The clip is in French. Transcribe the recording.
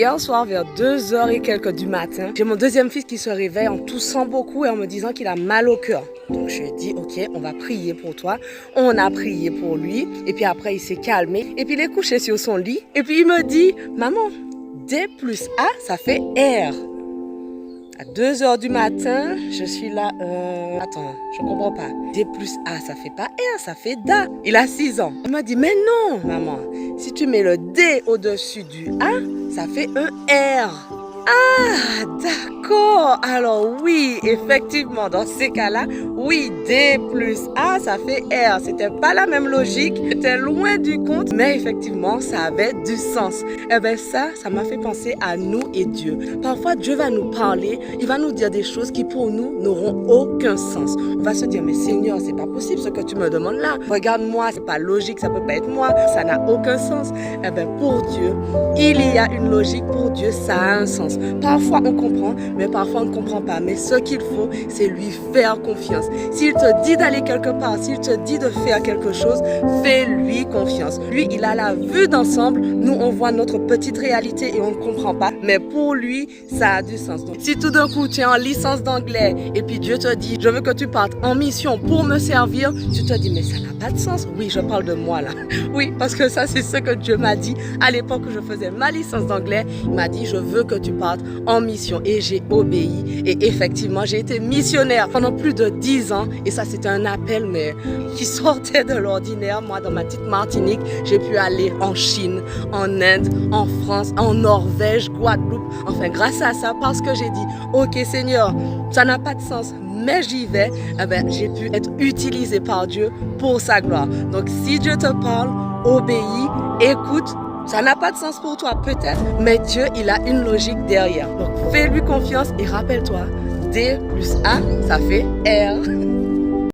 Hier soir, vers 2h et quelques du matin, j'ai mon deuxième fils qui se réveille en toussant beaucoup et en me disant qu'il a mal au cœur. Donc je lui ai dit, ok, on va prier pour toi. On a prié pour lui. Et puis après, il s'est calmé. Et puis il est couché sur son lit. Et puis il me dit, maman, D plus A, ça fait R. À 2h du matin, je suis là, attends, je comprends pas. D plus A, ça fait pas R, ça fait DA. Il a 6 ans. Il m'a dit, mais non, maman, si tu mets le D au-dessus du A, ça fait un R. Ah, d'accord. Alors oui, effectivement, dans ces cas-là, oui, D plus A, ça fait R. C'était pas la même logique, c'était loin du compte, mais effectivement, ça avait du sens. Eh bien ça m'a fait penser à nous et Dieu. Parfois, Dieu va nous parler, il va nous dire des choses qui pour nous n'auront aucun sens. On va se dire, mais Seigneur, c'est pas possible ce que tu me demandes là. Regarde-moi, c'est pas logique, ça peut pas être moi, ça n'a aucun sens. Eh bien pour Dieu, il y a une logique, pour Dieu, ça a un sens. Parfois on comprend, mais parfois on ne comprend pas. Mais ce qu'il faut, c'est lui faire confiance. S'il te dit d'aller quelque part, s'il te dit de faire quelque chose, fais-lui confiance. Lui, il a la vue d'ensemble. Nous, on voit notre petite réalité et on ne comprend pas. Mais pour lui, ça a du sens. Donc, si tout d'un coup, tu es en licence d'anglais et puis Dieu te dit, je veux que tu partes en mission pour me servir, tu te dis, mais ça n'a pas de sens. Oui, je parle de moi là. Oui, parce que ça, c'est ce que Dieu m'a dit à l'époque où je faisais ma licence d'anglais. Il m'a dit, je veux que tu partes en mission et j'ai obéi et effectivement j'ai été missionnaire pendant plus de 10 ans et ça c'était un appel mais qui sortait de l'ordinaire. Moi dans ma petite Martinique j'ai pu aller en Chine, en Inde, en France, en Norvège, Guadeloupe, enfin grâce à ça parce que j'ai dit ok Seigneur ça n'a pas de sens mais j'y vais, eh ben, j'ai pu être utilisé par Dieu pour sa gloire. Donc si Dieu te parle, obéis, écoute. Ça n'a pas de sens pour toi peut-être, mais Dieu, il a une logique derrière. Donc fais-lui confiance et rappelle-toi, D plus A, ça fait R.